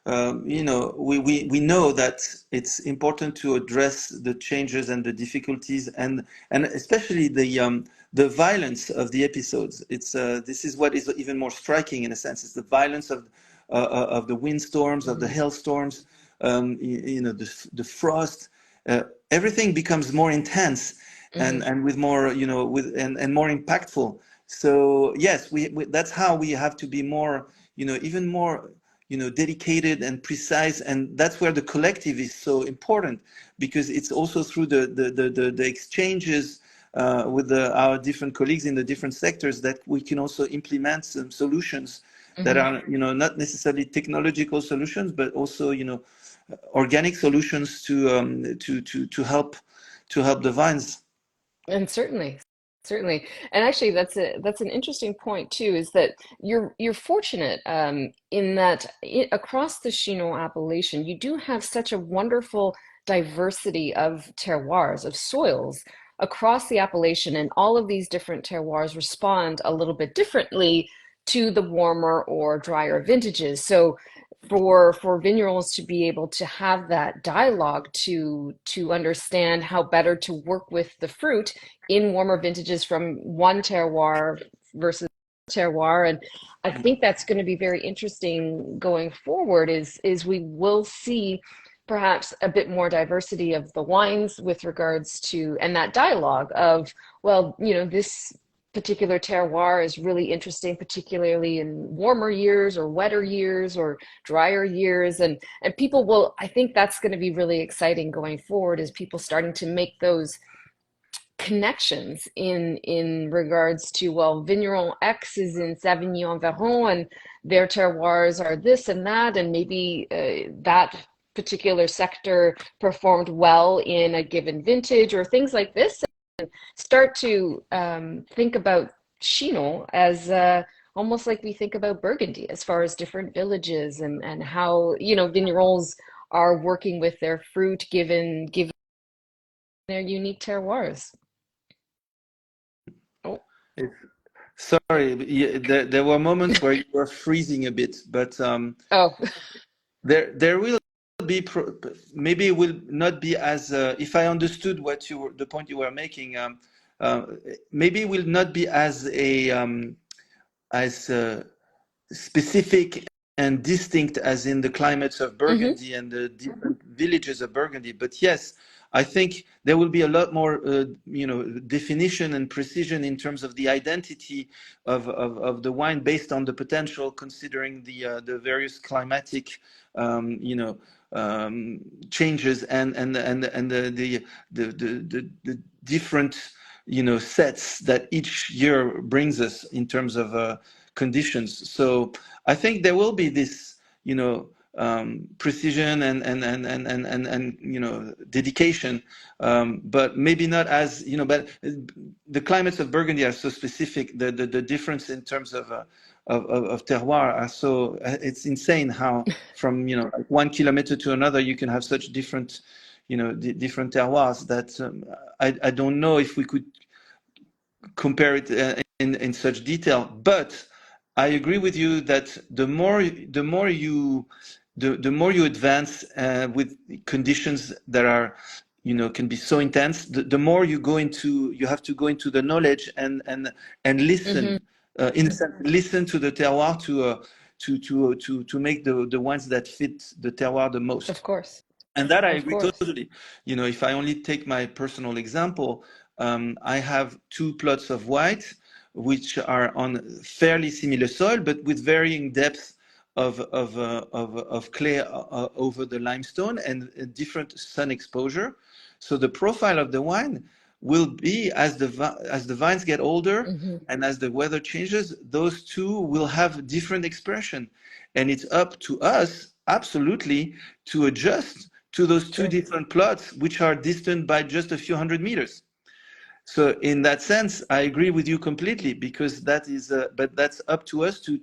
We know that it's important to address the changes and the difficulties, and especially the violence of the episodes. This is what is even more striking, in a sense. It's the violence of the windstorms, of the Hmm. hailstorms, the frost. Everything becomes more intense, Hmm. and with more, and more impactful. So yes, we that's how we have to be more, even more, dedicated and precise, and that's where the collective is so important, because it's also through the exchanges with our different colleagues in the different sectors that we can also implement some solutions that are not necessarily technological solutions, but also organic solutions to help the vines. And certainly, and actually, that's an interesting point too. Is that you're fortunate in that across the Chinon appellation, you do have such a wonderful diversity of terroirs, of soils across the appellation, and all of these different terroirs respond a little bit differently to the warmer or drier vintages. So for vignerons to be able to have that dialogue to understand how better to work with the fruit in warmer vintages from one terroir versus terroir. And I think that's going to be very interesting going forward is we will see perhaps a bit more diversity of the wines with regards to, and that dialogue of, well, this particular terroir is really interesting, particularly in warmer years or wetter years or drier years. And people will, I think that's going to be really exciting going forward, is people starting to make those connections in regards to, well, Vigneron X is in Savigny-en-Veyron and their terroirs are this and that, and maybe that particular sector performed well in a given vintage or things like this. Start to think about Chinon as almost like we think about Burgundy, as far as different villages and how vignerons are working with their fruit given their unique terroirs. Oh, Sorry, there were moments where you were freezing a bit, but oh, there will be maybe it will not be as if I understood the point you were making. Maybe it will not be as specific and distinct as in the climates of Burgundy and the different villages of Burgundy. But yes, I think there will be a lot more, definition and precision in terms of the identity of the wine based on the potential, considering the various climatic, changes and the different, sets that each year brings us in terms of conditions. So I think there will be this, precision and dedication, but maybe not as but the climates of Burgundy are so specific. The difference in terms of terroir are so it's insane how from like 1 kilometer to another you can have such different different terroirs that I don't know if we could compare it in such detail, but I agree with you that the more you advance with conditions that are can be so intense, the more you have to go into the knowledge and listen, in a sense, listen to the terroir to make the wines that fit the terroir the most. of course. And that I Of agree course. totally. If I only take my personal example, I have 2 plots of white, which are on fairly similar soil, but with varying depth of clay over the limestone and a different sun exposure. So the profile of the wine will be, as the vines get older and as the weather changes, those two will have different expression, and it's up to us absolutely to adjust to those two different plots, which are distant by just a few hundred meters. So in that sense, I agree with you completely, because that is, but that's up to us to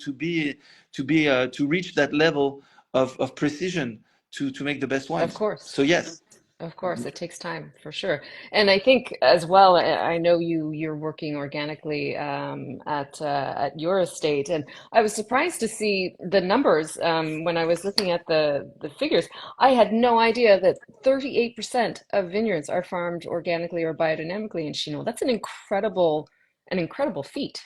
reach that level of precision to make the best wines. Of course. So yes. Of course, it takes time for sure. And I think as well, I know you're working organically at your estate, and I was surprised to see the numbers when I was looking at the figures. I had no idea that 38% of vineyards are farmed organically or biodynamically in Chinon. That's an incredible feat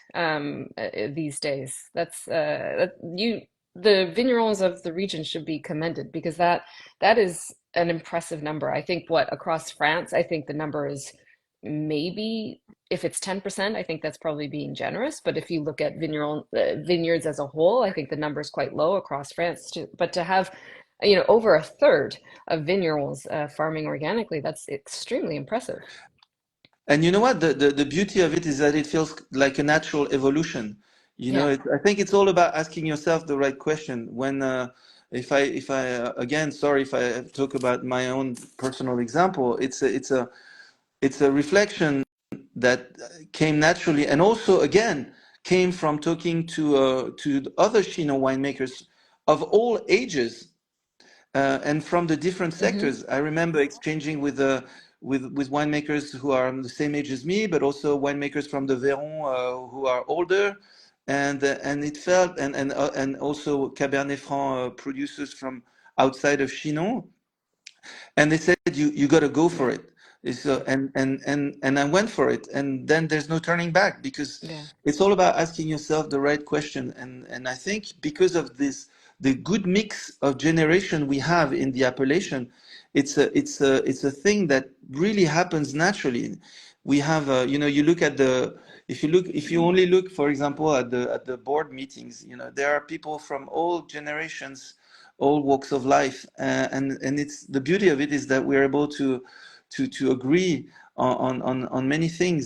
these days. That's the vignerons of the region should be commended, because that is an impressive number. I think across France, I think the number is maybe if it's 10%, I think that's probably being generous. But if you look at vineyards as a whole, I think the number is quite low across France too. But to have, over a third of vignerons farming organically, that's extremely impressive. And you know what? The beauty of it is that it feels like a natural evolution. Yeah. I think it's all about asking yourself the right question. If I again, sorry if I talk about my own personal example, it's a reflection that came naturally, and also again came from talking to the other Chinon winemakers of all ages, and from the different Hmm. sectors. I remember exchanging with winemakers who are the same age as me, but also winemakers from the Vignerons who are older, and it felt and also Cabernet Franc producers from outside of Chinon, and they said you got to go for Yeah. it. And I went for it, and then there's no turning back, because Yeah. it's all about asking yourself the right question. And I think because of this, the good mix of generation we have in the appellation, it's a thing that really happens naturally. We have you look at the if you only look, for example, at the board meetings, there are people from all generations, all walks of life, and it's the beauty of it is that we're able to agree on many things,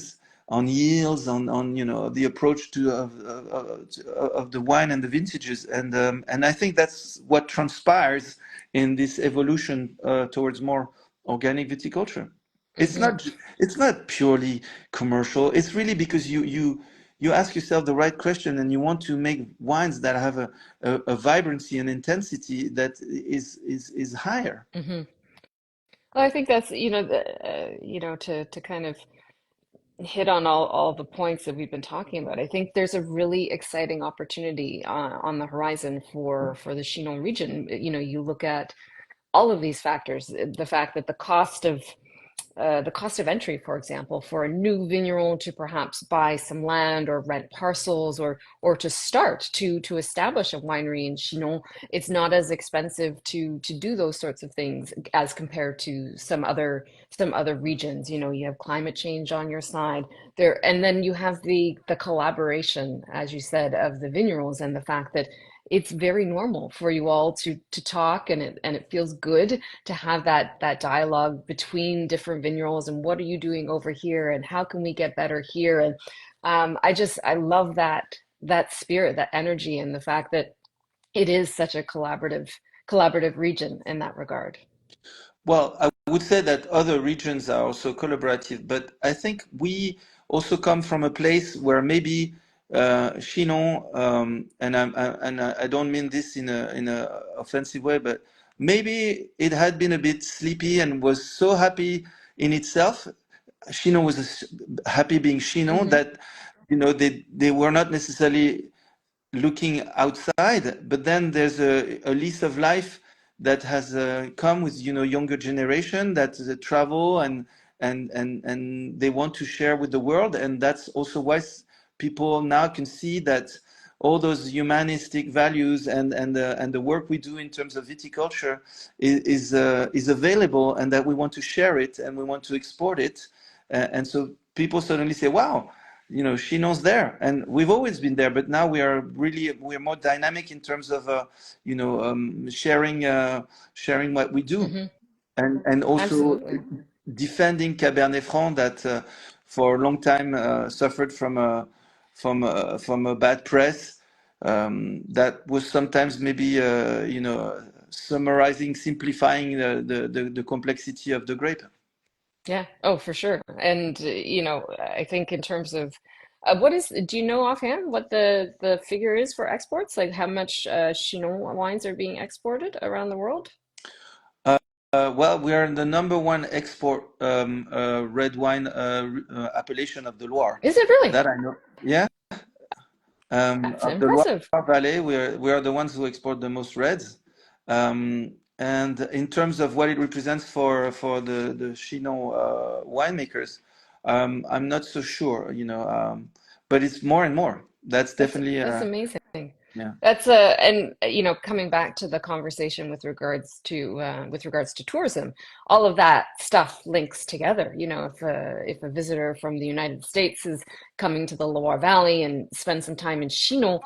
on yields, on the approach of the wine and the vintages, and I think that's what transpires in this evolution towards more organic viticulture. It's Hmm. not it's not purely commercial. It's really because you ask yourself the right question, and you want to make wines that have a vibrancy and intensity that is higher. Hmm. Well, I think that's, to kind of hit on all the points that we've been talking about. I think there's a really exciting opportunity on the horizon for the Chinon region. You look at all of these factors, the fact that the cost of entry, for example, for a new vigneron to perhaps buy some land or rent parcels or to start to establish a winery in Chinon, it's not as expensive to do those sorts of things as compared to some other regions. You have climate change on your side there, and then you have the collaboration, as you said, of the vignerons, and the fact that it's very normal for you all to talk, and it feels good to have that dialogue between different vignerons, and what are you doing over here, and how can we get better here. And I love that spirit, that energy, and the fact that it is such a collaborative region in that regard. Well, I would say that other regions are also collaborative, but I think we also come from a place where maybe Chinon, and I don't mean this in a offensive way, but maybe it had been a bit sleepy and was so happy in itself. Chinon was happy being Chinon, Hmm. that they were not necessarily looking outside. But then there's a lease of life that has come with younger generation that travel, and they want to share with the world, and that's also why people now can see that all those humanistic values and the work we do in terms of viticulture is available, and that we want to share it and we want to export it, and so people suddenly say, wow, Chinon's there, and we've always been there, but now we're more dynamic in terms of sharing what we do, Hmm. and also Absolutely. defending Cabernet Franc that for a long time suffered from a bad press, that was sometimes maybe summarizing, simplifying the complexity of the grape. Yeah. Oh, for sure. And I think in terms of do you know offhand what the figure is for exports? Like how much Chinon wines are being exported around the world? Well, we are the number one export red wine appellation of the Loire. Is it really? That I know. Yeah, That's of the Loire impressive. Valley, we are the ones who export the most reds. And in terms of what it represents for the Chinon winemakers, I'm not so sure, but it's more and more. That's That's definitely that's amazing. Yeah. That's and coming back to the conversation with regards to tourism, all of that stuff links together. If a visitor from the United States is coming to the Loire Valley and spend some time in Chinon,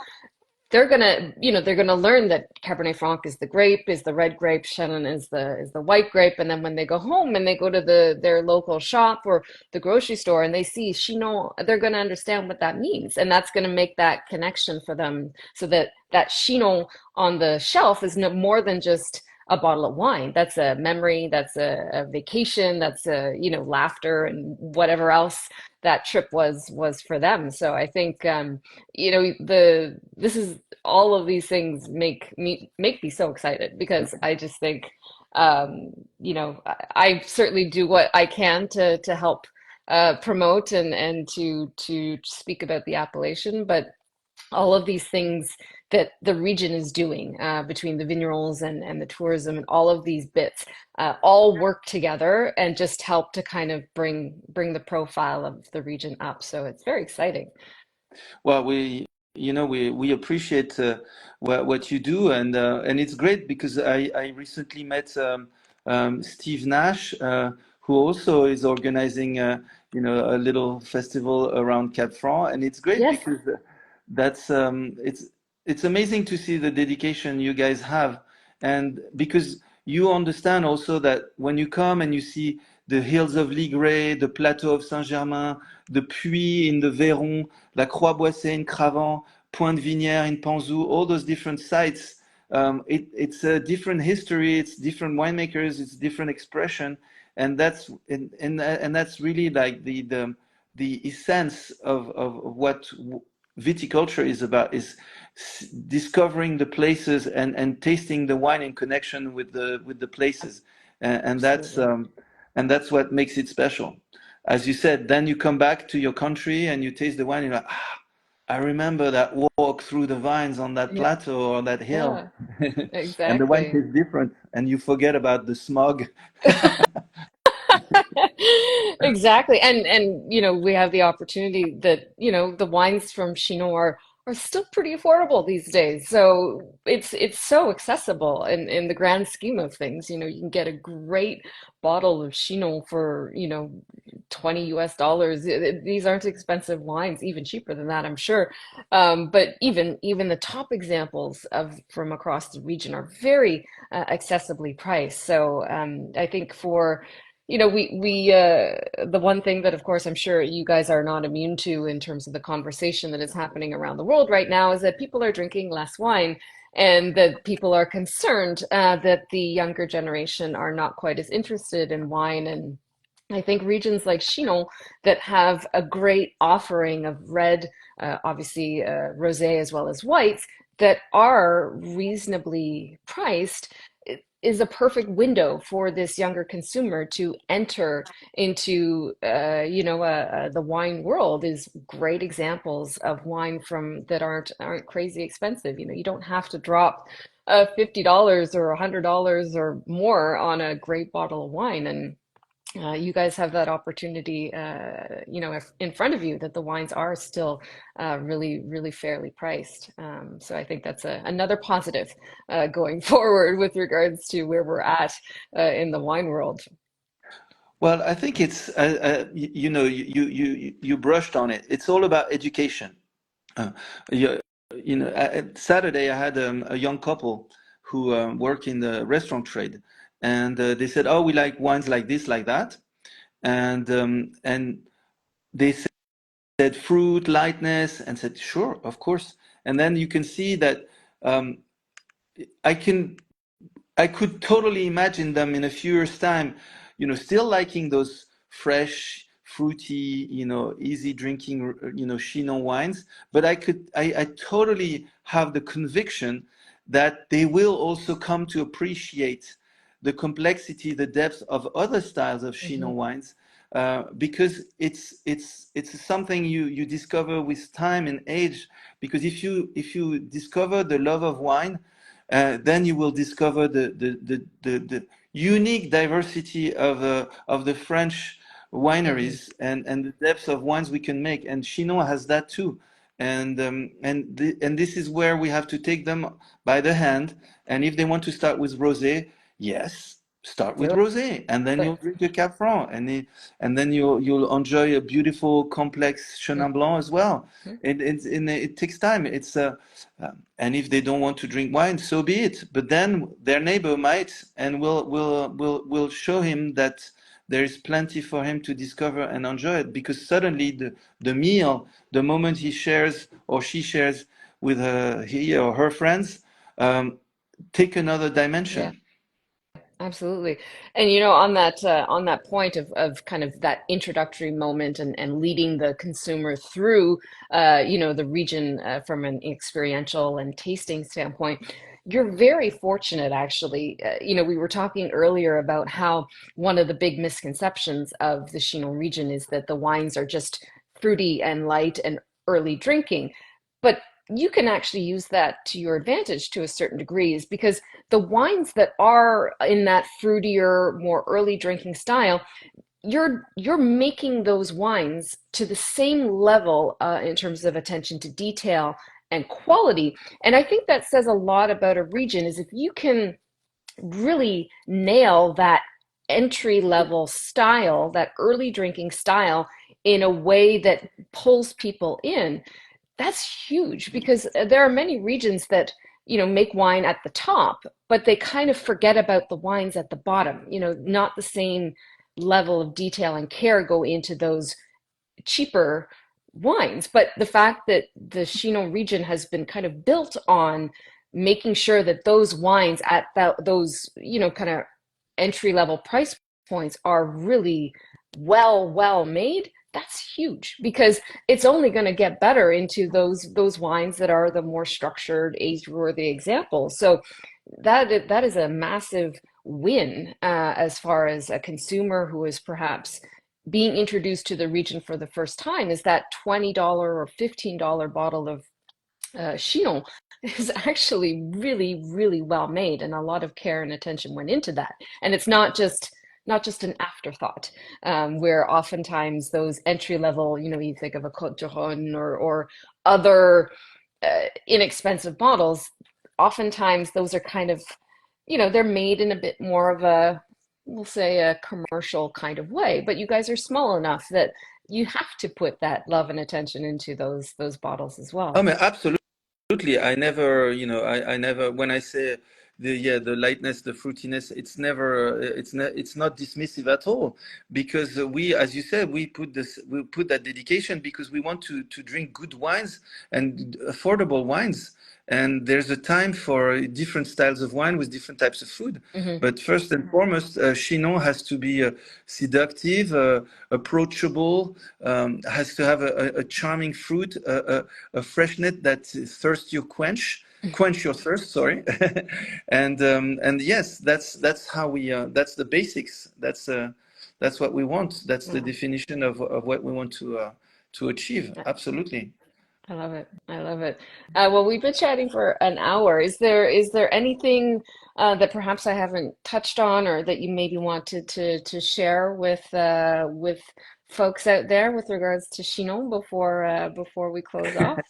they're gonna learn that Cabernet Franc is the grape, is the red grape, Chenin is the white grape, and then when they go home and they go to their local shop or the grocery store and they see Chinon, they're gonna understand what that means, and that's gonna make that connection for them, so that Chinon on the shelf is no more than just a bottle of wine. That's a memory, that's a vacation, that's laughter and whatever else that trip was for them. So I think the this is all of these things make me so excited, because I just think I certainly do what I can to help promote and to speak about the appellation, but all of these things that the region is doing, between the vignerons and the tourism and all of these bits, all work together and just help to kind of bring the profile of the region up. So it's very exciting. Well, we appreciate what you do, and it's great because I recently met Steve Nash, who also is organizing a little festival around Cap Franc, and it's great Yes. because that's it's amazing to see the dedication you guys have, and because you understand also that when you come and you see the hills of Ligré, the plateau of Saint-Germain, the Puy in the Véron, La Croix-Boissée in Cravant, Pointe-Vinière in Panzou, all those different sites. It's a different history, it's different winemakers, it's different expression, and that's really like the essence of what viticulture is about, is discovering the places and tasting the wine in connection with the places, and that's Absolutely. and that's what makes it special. As you said, then you come back to your country and you taste the wine, and you're like, I remember that walk through the vines on that Yeah. plateau or that hill. Yeah, And the wine exactly. tastes different, and you forget about the smog. Exactly. And we have the opportunity that, the wines from Chinon are still pretty affordable these days. So it's so accessible in the grand scheme of things. You can get a great bottle of Chinon for, 20 US dollars. These aren't expensive wines, even cheaper than that, I'm sure. But even the top examples of from across the region are very accessibly priced. So I think for the one thing that, of course, I'm sure you guys are not immune to in terms of the conversation that is happening around the world right now is that people are drinking less wine, and that people are concerned that the younger generation are not quite as interested in wine. And I think regions like Chinon that have a great offering of red, obviously rosé as well as whites, that are reasonably priced, is a perfect window for this younger consumer to enter into, the wine world. Is great examples of wine from that aren't crazy expensive. You don't have to drop $50 or $100 or more on a great bottle of wine, and you guys have that opportunity, in front of you, that the wines are still really, really fairly priced. So I think that's another positive going forward with regards to where we're at in the wine world. Well, I think it's you brushed on it. It's all about education. Uh, you, Saturday I had a young couple who work in the restaurant trade, and they said, "Oh, we like wines like this, like that," and they said fruit, lightness, and said, "Sure, of course." And then you can see that um, I can I could totally imagine them in a few years' time, still liking those fresh, fruity, easy drinking, Chinon wines. But I totally have the conviction that they will also come to appreciate the complexity, the depth of other styles of Hmm. Chinon wines, because it's something you discover with time and age. Because if you discover the love of wine, then you will discover the unique diversity of the French Hmm. wineries, and the depths of wines we can make. And Chinon has that too. and this is where we have to take them by the hand. And if they want to start with rosé, yes, start with Do rosé, and then you'll it. drink a Cab Franc, and then you'll enjoy a beautiful complex Chenin Blanc as well. It takes time. And if they don't want to drink wine, so be it. But then their neighbor might, and we'll show him that there is plenty for him to discover and enjoy it, because suddenly the meal, the moment he shares or she shares with he or her friends, um, take another Yeah. dimension. Absolutely. And on that point of kind of that introductory moment and leading the consumer through the region from an experiential and tasting standpoint, you're very fortunate actually. We were talking earlier about how one of the big misconceptions of the Chinon region is that the wines are just fruity and light and early drinking. But you can actually use that to your advantage to a certain degree, is because the wines that are in that fruitier, more early drinking style, you're making those wines to the same level in terms of attention to detail and quality. And I think that says a lot about a region, is if you can really nail that entry level style, that early drinking style, in a way that pulls people in, that's huge, because there are many regions that, make wine at the top, but they kind of forget about the wines at the bottom. Not the same level of detail and care go into those cheaper wines. But the fact that the Chinon region has been kind of built on making sure that those wines at those, kind of entry level price points are really well made, that's huge, because it's only going to get better into those wines that are the more structured, age-worthy examples. So that is a massive win as far as a consumer who is perhaps being introduced to the region for the first time, is that $20 or $15 bottle of Chinon is actually really, really well made, and a lot of care and attention went into that. And it's not just an afterthought, where oftentimes those entry level, you think of a cont'd or other inexpensive bottles. Oftentimes those are kind of, they're made in a bit more of a, we'll say, a commercial kind of way. But you guys are small enough that you have to put that love and attention into those bottles as I well. mean, absolutely. I never, I never, when I say the lightness, the fruitiness, it's not dismissive at all, because we, as you said, we put that dedication because we want to drink good wines and affordable wines. And there's a time for different styles of wine with different types of food. Hmm. But first and foremost, Chinon has to be seductive, approachable, has to have a charming fruit, a freshness that thirst you quench your thirst. Sorry, and yes, that's how we. That's the basics. That's what we want. That's the Yeah. definition of what we want to achieve. Absolutely. I love it. I love it. Well, we've been chatting for an hour. Is there anything that perhaps I haven't touched on, or that you maybe wanted to share with folks out there with regards to Chinon before we close off?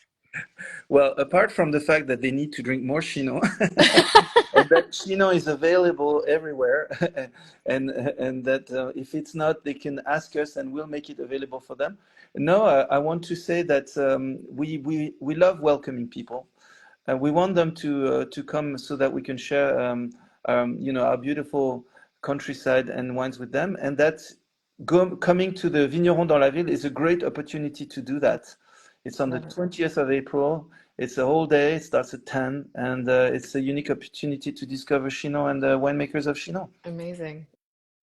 Well, apart from the fact that they need to drink more Chinon, and that Chinon is available everywhere, and that if it's not, they can ask us and we'll make it available for them. No, I want to say that we love welcoming people. We want them to come so that we can share our beautiful countryside and wines with them, and that coming to the Vignerons dans la Ville is a great opportunity to do that. It's on the Love it. 20th of April. It's a whole day. It starts at 10, and it's a unique opportunity to discover Chinon and the winemakers of Chinon. Amazing.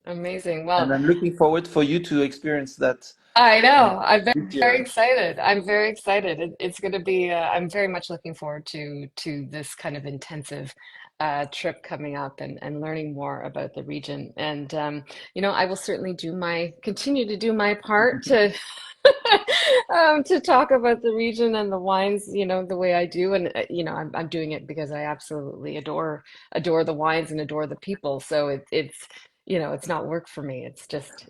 Amazing. And Well, I'm looking forward for you to experience that I uh, know. I'm this very year. excited. I'm very excited. It's going to be, I'm very much looking forward to this kind of intensive trip coming up, and learning more about the region. And I will certainly continue to do my part to to talk about the region and the wines, the way I do. And I'm doing it because I absolutely adore the wines and adore the people. So it's not work for me. It's just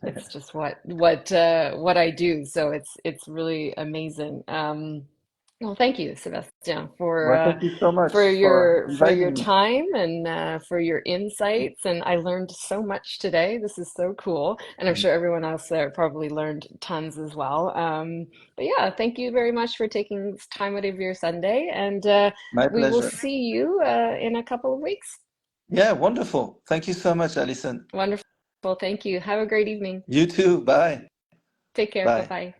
what I do. So it's really amazing. Well, thank you, Sebastian, Well, thank you so much for your inviting me. time and for your insights. And I learned so much today. This is so cool, and I'm sure everyone else there probably learned tons as well. But yeah, thank you very much for taking time out of your Sunday, and My we will pleasure. see you in a couple of weeks. Yeah, wonderful. Thank you so much, Alison. Wonderful. Thank you. Have a great evening. You too. Bye. Take care. Bye Bye. bye.